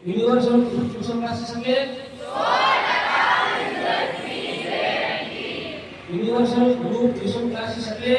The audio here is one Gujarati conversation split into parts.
યુનિવર્સલ ટ્યુશન ક્લાસીસ એટલે યુનિવર્સલ ગ્રુપ ટ્યુશન ક્લાસીસ એટલે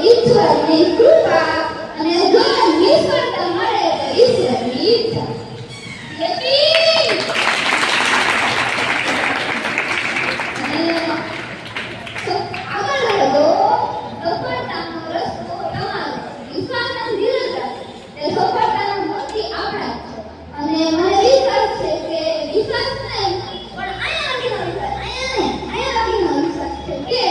ઈશ્વરની કૃપા અને જો નિષ્ફળતા મળે તો ઈશ્વરની ઈચ્છા. યતી! અને આગળ વધો. સફળતાનો રસ્તો તમારો. વિશ્વાસ અને ધીરજ રાખો. તે સફળતાનો મોતી આપણા જ છે. અને મને વિશ્વાસ છે કે વિશ્વાસ નહીં પણ અહીંયા લાગીનો વિશ્વાસ છે કે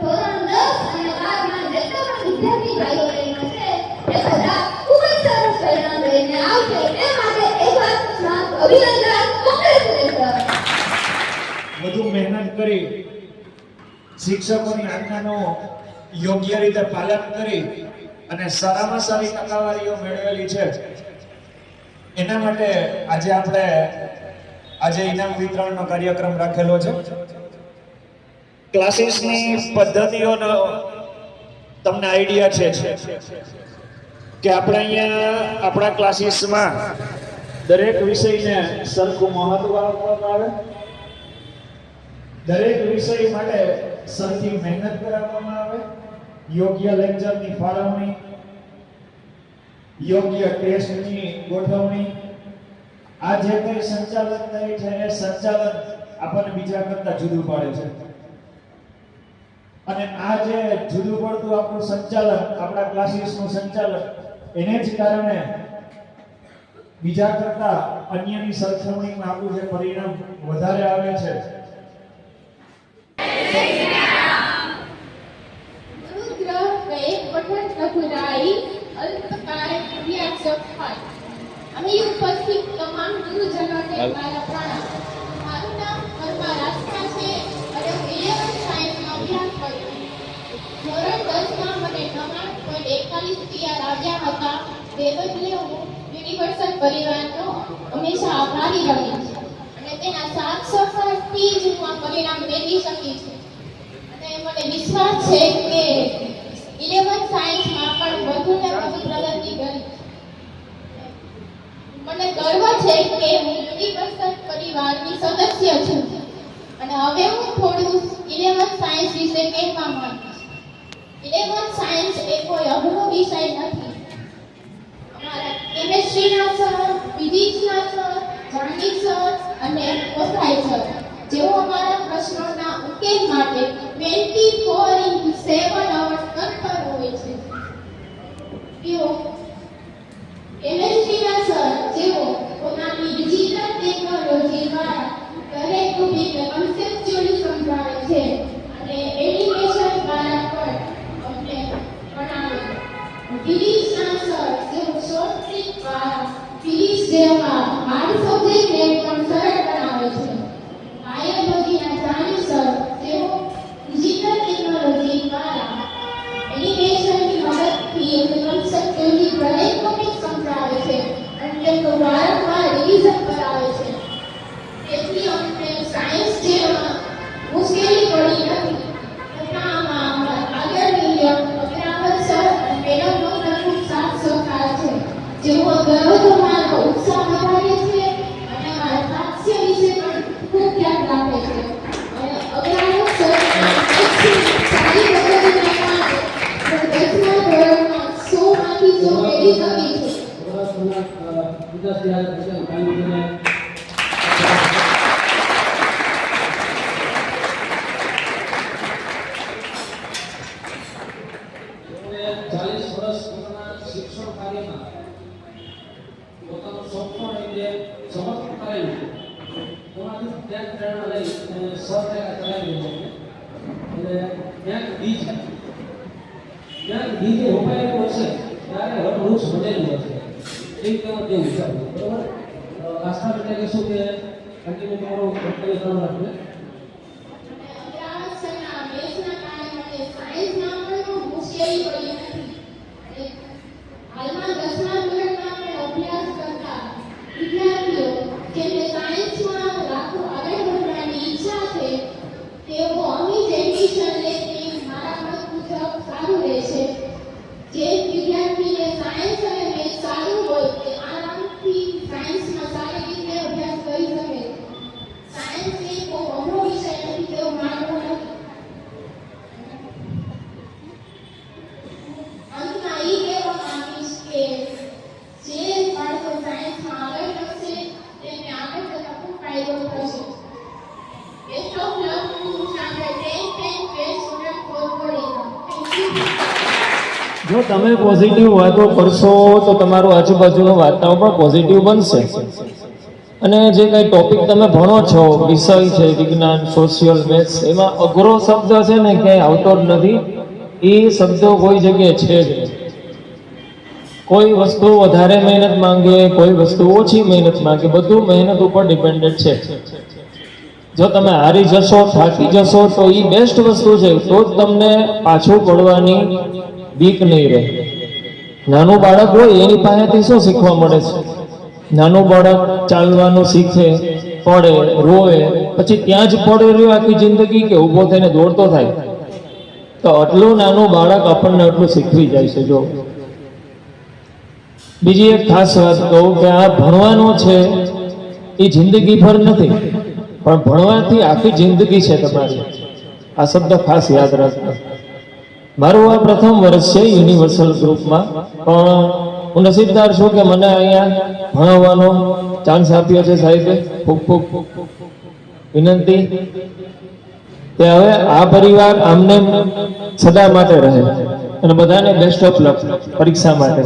ધોરણ 10 અને 12 માં જેટલા પણ વિદ્યાર્થી ભાઈઓ બહેનો છે એ બધા ખૂબ જ સરસ પરિણામ લઈને આવશે. તે માટે એકવાર અભિનંદન કોંગ્રેચ્યુલેશન. વધુ મહેનત કરી શિક્ષકોની આજ્ઞાનું યોગ્ય રીતે પાલન કરી અને સારામાં સારી ટકાવારીઓ મેળવેલી છે. એના માટે આજે ઇનામ વિતરણનો કાર્યક્રમ રાખેલો છે. ક્લાસીસની પદ્ધતિઓનો તમને આઈડિયા છે કે આપણે અહીંયા આપણા ક્લાસીસમાં દરેક વિષયને સરખું મહત્વ આપવામાં આવે, દરેક વિષય માટે સરખી મહેનત કરાવવામાં આવે, યોગ્ય લેક્ચરની ફાળવણી, યોગ્ય ટેસ્ટની ગોઠવણી, આ જે કંઈ સંચાલન થાય છે એ સંચાલન આપણને બીજા કરતા જુદું પાડે છે. અને આ જે જુદું પડતું આપણું સંચાલન, આપણા ક્લાસીસનું સંચાલન, એને જ કારણે બીજા કરતા અન્યની સરખામણીમાં આપણું જે પરિણામ વધારે આવે છે. અહીં ઉપસ્થિત તમામ ગુરુજનોને મારા પ્રણામ. મારું નામ પરમાર આસ્થા છે અને હું 11th સાયન્સમાં અભ્યાસ કરું છું. ધોરણ 10માં મને 99.41 આવ્યા હતા. તે બદલે હું યુનિવર્સલ પરિવારનો હંમેશા આભારી રહી છું અને તેના સાથ સહકારથી જ હું આ પરિણામ મેળવી શકી છું. અને મને વિશ્વાસ છે કે 11th સાયન્સમાં પણ વધુને વધુ પ્રગતિ કરી. મને ગર્વ છે કે હું યુનિવર્સલ પરિવારની સદસ્ય છું અને હવે હું થોડું 11th સાયન્સ વિશે કહેવા માંગુ છું. 11th સાયન્સ એ કોઈ અઘરો વિષય નથી. અમારા કેમેસ્ટ્રીના સર, ફિઝિક્સના સર, ગણિત સર અને કોસાઈ સર જેઓ અમારા પ્રશ્નોના ઉકેલ માટે 24/7 અવર્સ તત્પર હોય છે. તેઓ કેમેસ્ટ્રીના સર જેઓ પોતાની ડિજિટલ ટેકનોલોજી દ્વારા દરેક ટોપિકને કન્સેપ્ચ્યુઅલી સમજાવે છે અને એનિમેશન દ્વારા પણ અમને ભણાવે. ફિઝિક્સના સર જેઓ શોર્ટ ટ્રીક દ્વારા ફિઝિક્સ જેવા હાર્ડ સબ્જેક્ટને પણ સરળ બનાવે છે. બાયોલોજીના જાણી સર જેઓ ડિજિટલ ટેકનોલોજી દ્વારા એનિમેશનની મદદથી કન્સેપ્ચ્યુઅલી દરેક ટોપિક સમજાવે છે અને તેમનું વારંવાર રિવિઝન કરાવે છે. તેથી અમને સાયન્સ જેમાં મુશ્કેલી પડી નથી. આમાં આદરણીય અગ્રાવત સર અને મેડમનો પણ ખૂબ સાથ સહકાર છે જેઓ દરરોજ અમારો ઉત્સાહ વધારે છે અને અમારા હાસ્ય વિશે પણ ખૂબ ધ્યાન રાખે છે. અને અગ્રાવત સર સારી પદ્ધતિના કારણે હું 10મા ધોરણમાં 100માંથી 100 મેળવી શકી છું. શિક્ષણ કાર્યમાં પોતાનું સંપૂર્ણ રીતે સમર્પણ કરેલું છે. એમાંથી ત્યાં પ્રેરણા લઈ અને સહકાર્ય કરાવી છે. એટલે ક્યાંક બીજ રોપાયેલું હશે ત્યારે વૃક્ષ વધેલું હશે. એક તેમાં તે વિચારવું બરોબર. આસ્થા બેટા કહેશું કે કન્ટિન્યુ તમારું કર્તવ્ય ચાલુ રાખજો. અગ્રાવત સરના બેસના કારણે મને સાયન્સમાં પણ મુશ્કેલી પડી નથી. હાલમાં 10મા ધોરણમાં પણ અભ્યાસ કરતા વિદ્યાર્થીઓ જેમને સાયન્સમાં આગળ વધવાની ઈચ્છા છે તેઓ અહીં જ એડમિશન લે તે મારા મત મુજબ સારું રહેશે. જે વિદ્યાર્થીને સાયન્સ અને મેથ્સ સારું હોય તે આરામથી સાયન્સમાં સારી રીતે અભ્યાસ કરી શકે. સાયન્સ એ કોઈ અઘરો વિષય નથી તેવું માનવું નથી. જો તમે પોઝિટિવ વાતો કરશો તો તમારું આજુબાજુનું વાતાવરણ પણ પોઝિટિવ બનશે. અને જે કંઈ ટોપિક તમે ભણો છો, વિષય છે વિજ્ઞાન, સોશિયલ, મેથ્સ, એમાં અઘરો શબ્દ છે ને ક્યાંય આવતો જ નથી. એ શબ્દો કોઈ જગ્યાએ છે જ નહીં. કોઈ વસ્તુ વધારે મહેનત માંગે, કોઈ વસ્તુ ઓછી મહેનત માંગે, બધું મહેનત ઉપર ડિપેન્ડન્ટ છે. જો તમે હારી જશો, થાકી જશો તો એ બેસ્ટ વસ્તુ છે, તો જ તમને પાછું પડવાની બીક નહીં રહે. નાનું બાળક હોય એની પાસેથી શું શીખવા મળે છે? નાનું બાળક ચાલવાનું શીખે, પડે, રોવે, પછી ત્યાં જ પડે રહ્યો આખી જિંદગી કે ઊભો થઈને દોડતો થાય? તો આટલું નાનું બાળક આપણને આટલું શીખવી જાય છે. જો બીજી એક ખાસ વાત કહું કે આ ભણવાનું છે એ જિંદગીભર નથી, પણ ભણવાથી આખી જિંદગી છે તમારી. આ શબ્દ ખાસ યાદ રાખજો. મારું આ પ્રથમ વર્ષ છે યુનિવર્સલ ગ્રુપમાં, પણ હું નસીબદાર છું કે મને અહીંયા ભણાવવાનો ચાન્સ આપ્યો છે સાહેબે. ખૂબ ખૂબ વિનંતી કે હવે આ પરિવાર આમને સદા માટે રહે અને બધાને બેસ્ટ ઓફ લક પરીક્ષા માટે.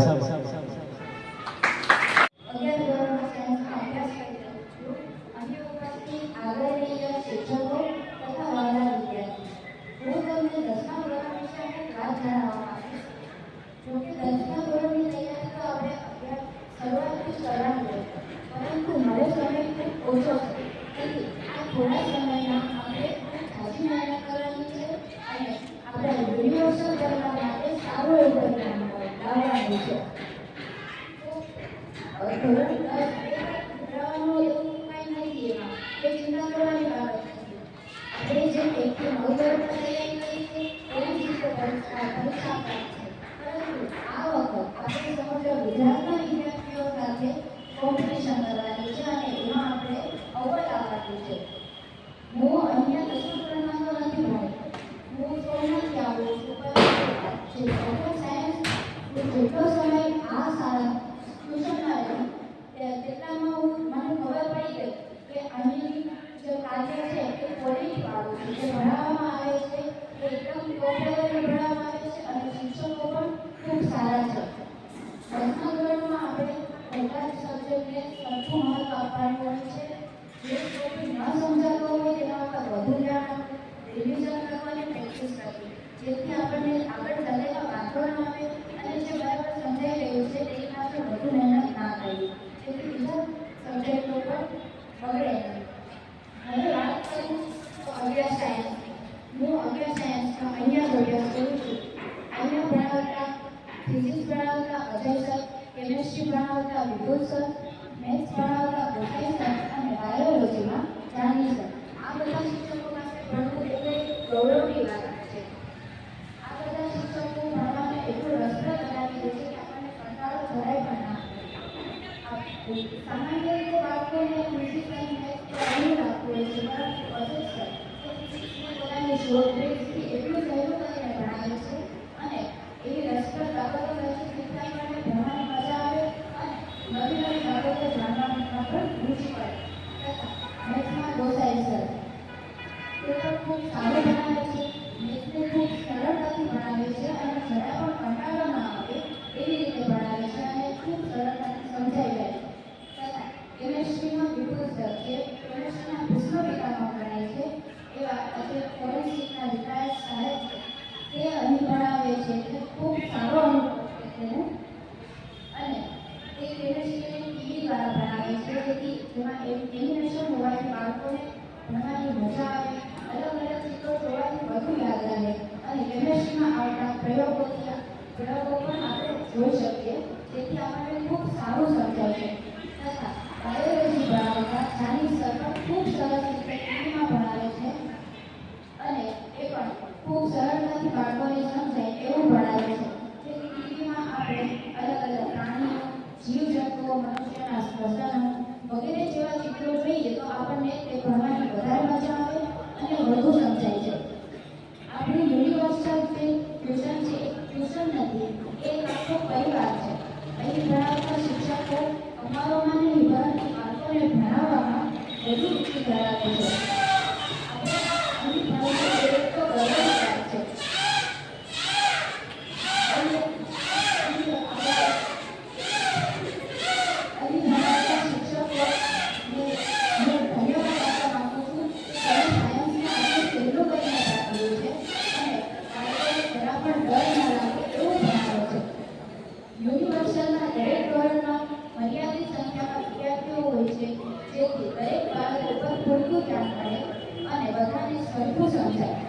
જાય.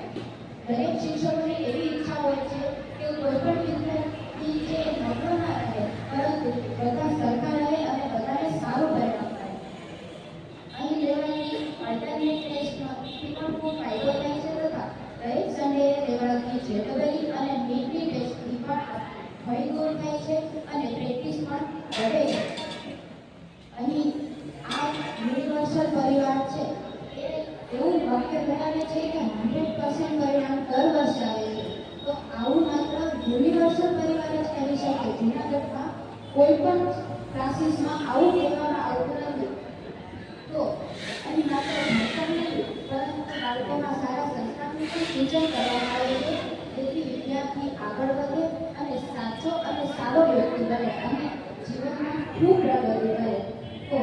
દરેક શિક્ષકોની એવી ઈચ્છા હોય છે કે કોઈ પણ વિદ્યાર્થી જે નબળો ના રહે, પરંતુ બધા સરખા રહે અને બધાને સારું પરિણામ મળે. અહીં લેવાયેલી અલ્ટરનેટ ટેસ્ટથી પણ ખૂબ ફાયદો થાય છે તથા દરેક સન્ડે લેવાતી જેટલી અને મિડની ટેસ્ટથી પણ ભય દૂર થાય છે અને પ્રેક્ટિસ પણ વધે છે. અહીં આ યુનિવર્સલ પરિવાર છે એ એવું વાક્ય ધરાવે છે કે 100% પરિણામ દર વર્ષે આવે છે. તો આવું માત્ર યુનિવર્સલ પરિવાર જ કરી શકે. જૂનાગઢમાં કોઈ પણ ક્લાસીસમાં આવું કહેવામાં આવતું નથી. તો અહીં માત્ર ભણતર નહીં પરંતુ બાળકોમાં સારા સંસ્કારનું પણ સિંચન કરવામાં આવે છે, જેથી વિદ્યાર્થી આગળ વધે અને સાચો અને સારો વ્યક્તિ બને અને જીવનમાં ખૂબ પ્રગતિ કરે. તો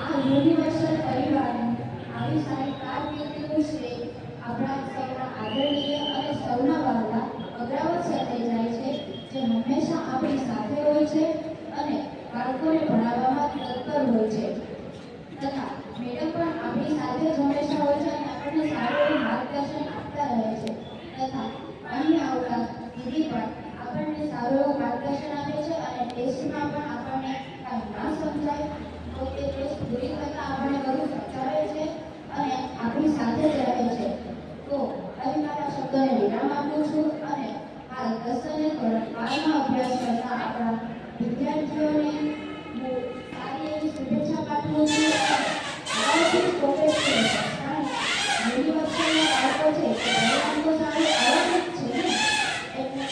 આ યુનિવર્સલ પરિવારનું આવી સારી કારકિર્દીનું શ્રેય આપણા સૌના આદરણીય અને સૌના વહાલા અગ્રાવત સાથે જાય છે, જે હંમેશા આપણી સાથે હોય છે અને બાળકોને ભણાવવામાં તત્પર હોય છે. તથા મેડમ પણ આપણી સાથે જ હંમેશા હોય છે અને આપણને સારું એવું માર્ગદર્શન આપતા રહે છે. તથા અહીં આવતા દીદી પણ આપણને સારું એવું માર્ગદર્શન આપે છે અને ટેસ્ટમાં પણ આપણને કાંઈ ના સમજાય તો તે ટેસ્ટ પૂરી કરતાં આપણને બધું સમજાવે છે અને આપણી સાથે જ રહે છે. તો અહીં મારા શબ્દોને વિરામ આપું છું અને હાલ 10 અને ધોરણ 12માં અભ્યાસ કરતા આપણા વિદ્યાર્થીઓને હું સારી એવી શુભેચ્છા પાઠવું છું. આવાથી પ્રોગ્રેસ કરે છે, કારણ યુનિવર્સિટીના બાળકો છે તે પરિણામ તો સારું આવવાનું જ છે ને. એટલે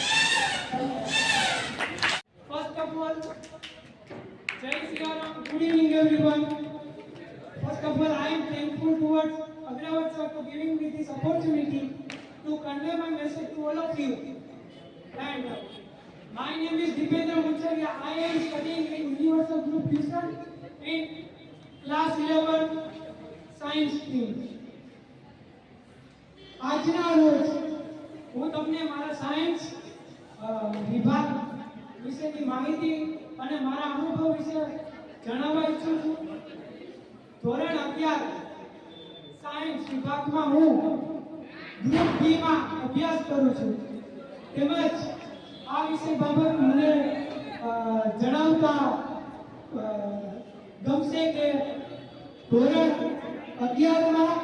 First of all, Jai Shri Ram. Good evening, everyone. First of all, I am thankful towards Agrawat sir for giving me this opportunity to convey my message to all of you. And my name is Dipendra Muncharia. I am studying in Universal Group Tuition in class 11 science stream. આજના રોજ હું તમને મારા સાયન્સ વિભાગ વિશેની માહિતી અને મારા અનુભવ વિશે જણાવવા ઈચ્છું છું. ધોરણ 11 સાયન્સ વિભાગમાં હું ગ્રુપ બી માં અભ્યાસ કરું છું. તેમજ આ વિષય બાબત મને જણાવતા ગમશે કે ધોરણ 11માં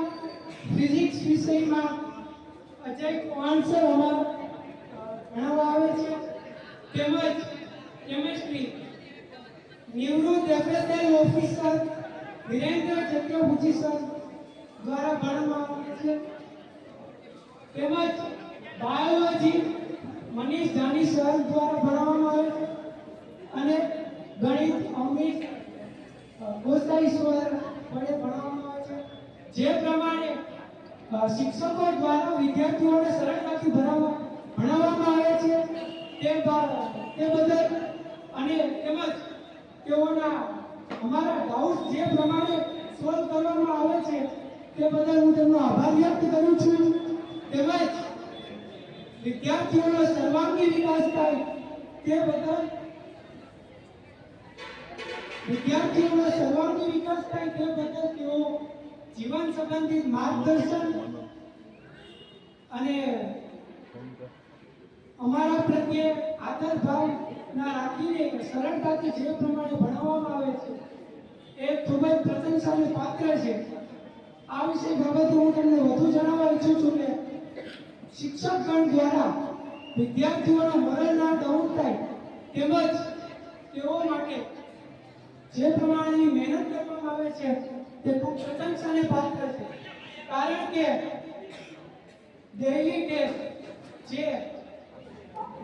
ફિઝિક્સ વિષયમાં અજય ચૌહાણ સર અમારા ભણાવવા આવે છે. તેમજ કેમેસ્ટ્રી નિવૃત્ત એફએસએલ ઓફિસર વિરેન્દ્ર ચક્રભુજી સર દ્વારા ભણાવવામાં આવે છે. તેમજ બાયોલોજી મનીષ જાની સર દ્વારા ભણાવવામાં આવે છે અને ગણિત અમિત ગોસાઈ સર વડે ભણાવવામાં આવે છે. જે પ્રમાણે શિક્ષકો દ્વારા વિદ્યાર્થીઓને સરળતાથી ભણાવવામાં આવે છે તે બદલ અને તેમજ તેઓના અમારા ડાઉટ જે પ્રમાણે સોલ્વ કરવામાં આવે છે તે બદલ હું તેમનો આભાર વ્યક્ત કરું છું. તેમજ વિદ્યાર્થીઓનો સર્વાંગી વિકાસ થાય તે બદલ તેઓ જીવન સંબંધિત માર્ગદર્શન અને અમારા પ્રત્યે આદર ભાવ ના રાખીને સરળતાથી જે પ્રમાણે ભણાવવામાં આવે છે એ ખૂબ જ પ્રશંસાને પાત્ર છે. આ વિષય બાબતે હું તમને વધુ જણાવવા ઈચ્છું છું કે શિક્ષકગણ દ્વારા વિદ્યાર્થીઓનો મોરલના ડાઉન થાય તેમજ તેઓ માટે જે પ્રમાણેની મહેનત કરવામાં આવે છે તે ખૂબ પ્રશંસાને પાત્ર છે. કારણ કે ડેઇલી ટેસ્ટ જે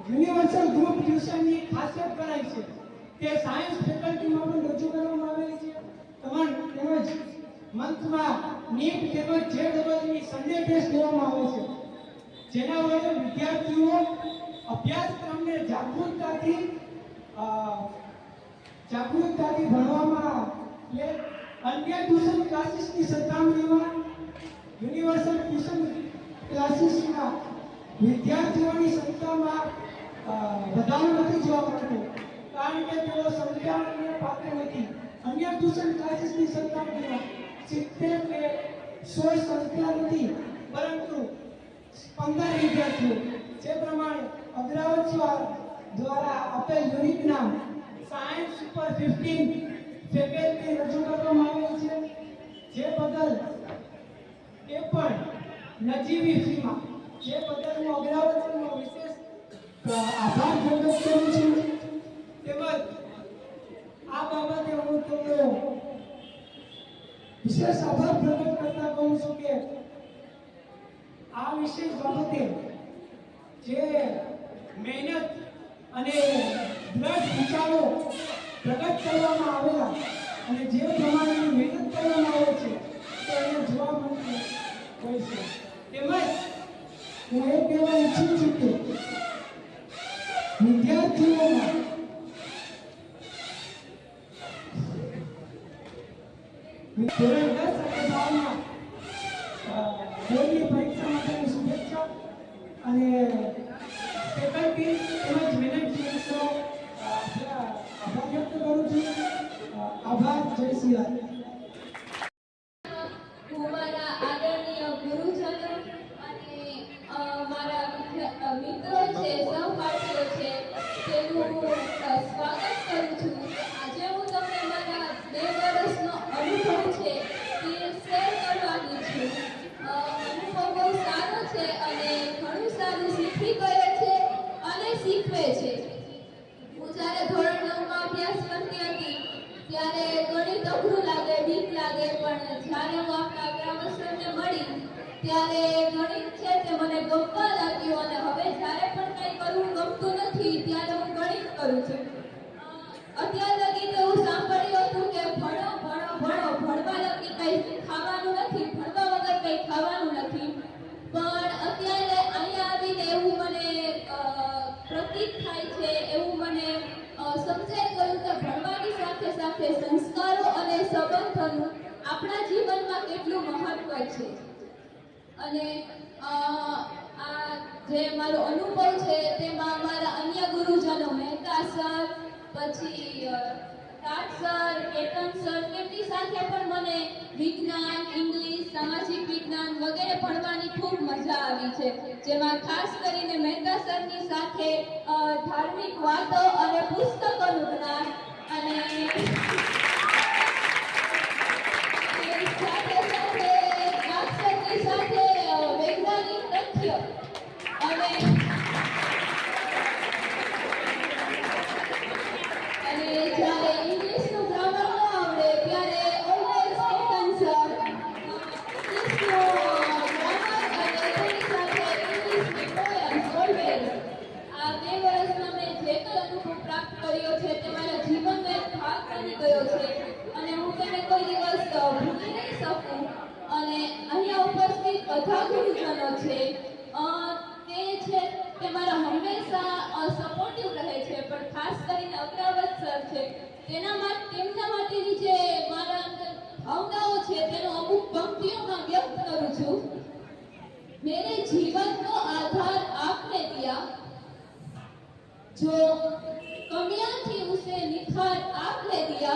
યુનિવર્સલ ગ્રુપ ટ્યુશનની ખાસિયત ગણાય છે તે સાયન્સ ફેકલ્ટીમાં પણ રજૂ કરવામાં આવેલી છે. તેમજ મંથમાં નીટ તેમજ જેડબલની સન્ડે ટેસ્ટ લેવામાં આવે છે, જેના વડે વિદ્યાર્થીઓ અભ્યાસક્રમને જાગૃતતાથી ભણવામાં લે. અન્ય ટ્યુશન ક્લાસીસની સરખામણીમાં યુનિવર્સલ ટ્યુશન ક્લાસીસના વિદ્યાર્થીઓની સંખ્યામાં વધારો નથી જોવા મળતો, કારણ કે તેઓ સંખ્યાને પાત્ર નથી. અન્ય ટ્યુશન ક્લાસીસની સરખામણીમાં 70 કે 100 સંખ્યા નથી, પરંતુ છું જે પ્રમાણે અગ્રાવત દ્વારા આપેલ યુનિટ નામ સાયન્સ સુપર 15 ફેકલ્ટી રજૂ કરવામાં આવેલ છે, જે બદલ એ પણ નજીવી ફીમાં, જે બદલ હું અગ્રાવતનો વિશેષ આભાર પ્રગટ કરું છું. તેમજ આ બાબતે હું તમને વિશેષ આભાર પ્રગટ કરતા કહું છું કે આ વિશેષ બાબતે જે મહેનત અને દ્રઢ વિચારો પ્રગટ કરવામાં આવેલા અને જે પ્રમાણેની મહેનત કરવામાં આવે છે તે અહીંયા જોવા મળતું હોય છે. તેમજ હું એ કહેવા ઈચ્છું છું કે વિદ્યાર્થીઓમાં ધોરણ 10 અને 12માં બોર્ડની પરીક્ષા માટેની શુભેચ્છા અને ફેકલ્ટી તેમજ મેનેજમેન્ટનો આભાર વ્યક્ત કરું છું. આભાર. જય શ્રી રામ. હું મારા આદરણીય ગુરુજનો અને મારા મિત્રો છે, સહપાઠીઓ છે, તેનું સ્વાગત કરું છું. આજે હું તમને મારા 2 વર્ષનો અનુભવ છે તે શેર કરવાની છું. અનુભવ બહુ સારો છે અને ઘણું સારું શીખી ગયો છે અને શીખવે છે. હું જ્યારે ધોરણ 9માં અભ્યાસ કરતી હતી ત્યારે ગણિત અઘરું લાગે, બીક લાગે, પણ જ્યારે હું આપણા અગ્રાવત સરને મળી ત્યારે ગણિત છે તે મને ગમવા લાગ્યું અને હવે જ્યારે પણ કંઈ કરવું ગમતું નથી ત્યારે હું ગણિત કરું છું. અત્યાર લગી તો એવું સાંભળ્યું હતું કે ભણો ભણો ભણો, ભણવા લગી કંઈ ખાવાનું નથી, ભણવા વગર કંઈ ખાવાનું નથી. પણ અત્યારે અહીંયા આવીને એવું મને પ્રતીત થાય છે, એવું મને સમજાઈ ગયું કે ભણવાની સાથે સાથે સંસ્કારો અને સંબંધોનું આપણા જીવનમાં કેટલું મહત્વ છે. અને આ જે મારો અનુભવ છે તેમાં મારા અન્ય ગુરુજનો મહેતા સર, પછી રાજ સર, કેતન સર, તેમની સાથે પણ મને વિજ્ઞાન, ઇંગ્લિશ, સામાજિક વિજ્ઞાન વગેરે ભણવાની ખૂબ મજા આવી છે. જેમાં ખાસ કરીને મહેતા સરની સાથે ધાર્મિક વાતો અને પુસ્તકોનું જ્ઞાન અને સાથે સાથે રાજ સરની સાથે વૈજ્ઞાનિક તથ્ય અને જ્યારે ઇંગ્લિશનું ગ્રામર ન આવડે ત્યારે ઓલવેઝ કેતન સર ઇંગ્લિશનું ગ્રામર અને તેની સાથે ઇંગ્લિશની પોયમ્સ ઓલવેઝ. આ 2 વર્ષમાં મેં જે કંઈ અનુભવ પ્રાપ્ત કર્યો છે તે મારા જીવનનો એક ભાગ બની ગયો છે અને હું તેને કોઈ દિવસ ભૂલી નહીં શકું. અને અહીંયા ઉપસ્થિત બધા ગુરુજનો છે તે છે તે મારા હંમેશા સપોર્ટિવ રહે છે, પણ ખાસ કરીને અગ્રાવત સર છે તેમના માટેની જે મારા અંદર ભાવનાઓ છે તેનો અમુક પંક્તિઓમાં વ્યક્ત કરું છું. મેરે જીવન કો આધાર આપને દિયા, जो कमियां थी उसे निखार आपने दिया,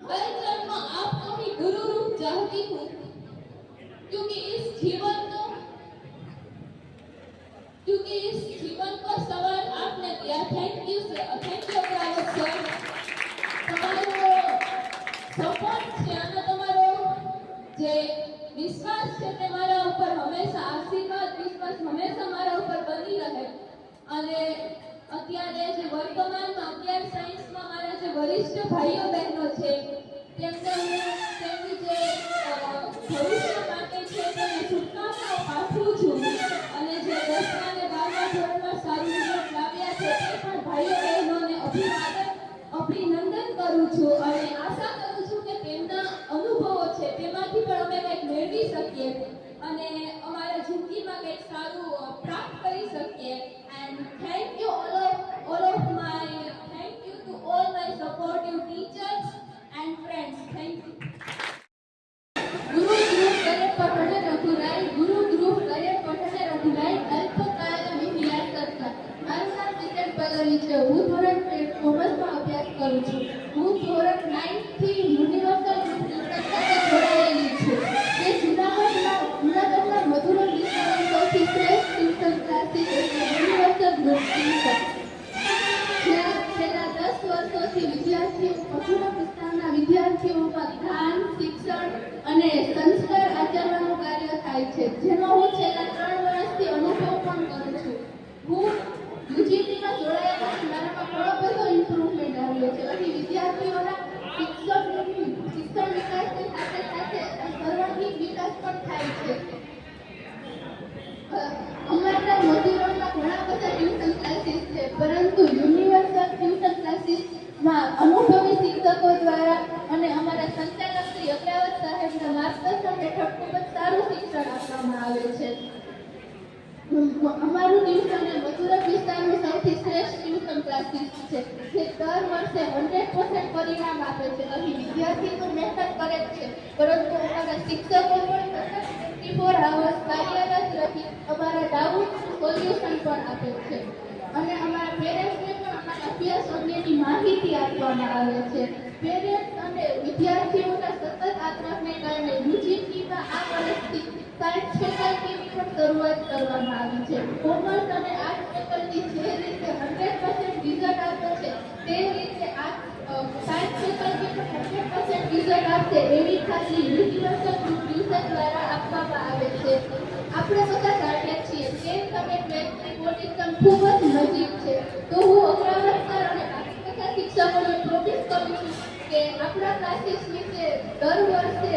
हर जन्म आपको ही गुरु रूप चाहती हूँ, क्योंकि इस जीवन को सवाल आपने दिया. Thank you Agravat sir. તમારો સપોર્ટ છે અને તમારો જે વિશ્વાસ છે તે મારા ઉપર હંમેશા આશીર્વાદ, વિશ્વાસ હંમેશા મારા ઉપર બની રહે. અને અત્યારે જે વર્તમાનમાં 11 સાયન્સમાં મારા જે વરિષ્ઠ ભાઈઓ બહેનો છે તેમને હું તેમની જે ભવિષ્ય માટે છે તેને શુભકામનાઓ પાઠવું છું. અને જે 10મા અને 12મા ધોરણમાં સારું રિઝલ્ટ લાવ્યા છે તે પણ ભાઈઓ બહેનોને અભિનંદન કરું છું અને આશા કરું છું કે તેમના અનુભવો છે તેમાંથી પણ અમે કંઈક મેળવી શકીએ અને અમારા જિંદગીમાં કંઈક સારું પ્રાપ્ત કરી શકીએ. And thank you all to all my supportive teachers and friends. Thank you. છે, જેનો હું છેલ્લા 3 વર્ષથી અનુભવ પણ કરું છું. હું યુજીટીમાં જોડાયા પછી મારામાં ઘણો બધો ઇમ્પ્રુવમેન્ટ આવ્યો છે. અહીં વિદ્યાર્થીઓના શિક્ષણ વિકાસની સાથે સાથે સર્વાંગીણ વિકાસ પણ થાય છે. અમારા મધુરમમાં ઘણા બધા ટ્યુશન ક્લાસીસ છે, પરંતુ યુનિવર્સલ ટ્યુશન ક્લાસીસમાં અનુભવી શિક્ષકો દ્વારા અને અમારા સંચાલક શ્રી અગ્રાવત સાહેબના માર્ગદર્શન હેઠળ ખૂબ જ સારું શિક્ષણ આપવામાં આવે છે. અમારું ટ્યુશન એ મધુરમ વિસ્તારનું સૌથી શ્રેષ્ઠ ટ્યુશન ક્લાસીસ છે, જે દર વર્ષે 100% પરિણામ આપે છે. અહીં વિદ્યાર્થી તો મહેનત કરે જ છે, પરંતુ અમારા શિક્ષકો પણ સતત 24 hours કાર્યરત રહી અમારા ડાઉટ સોલ્યુશન પણ આપે છે. અને અમારા પેરેન્ટ્સને પણ અમારા અભ્યાસ અંગેની માહિતી આપવામાં આવે છે. પેરેન્ટ્સ અને વિદ્યાર્થીઓના સતત આગ્રહને કારણે યુજીટીમાં આ વર્ષથી સાયન્સ ફેકલ્ટીની પણ શરૂઆત કરવામાં આવી છે. કોમર્સ અને આર્ટ્સ ફેકલ્ટી જે રીતે 100% રિઝલ્ટ આપે છે, તે રીતે સાયન્સ ફેકલ્ટી પણ 100% રિઝલ્ટ આપશે એવી ખાતરી યુનિવર્સલ ટ્યુશન દ્વારા આપવામાં આવે છે. આપણે બધા જાણીએ છીએ 10th અને 12th બોર્ડ એક્ઝામ ખૂબ જ નજીક છે, તો હું અગ્રાવત સર અને બાકી બધા શિક્ષકોને પ્રોમિસ કરું છું કે આપણા ક્લાસીસ વિશે દર વર્ષે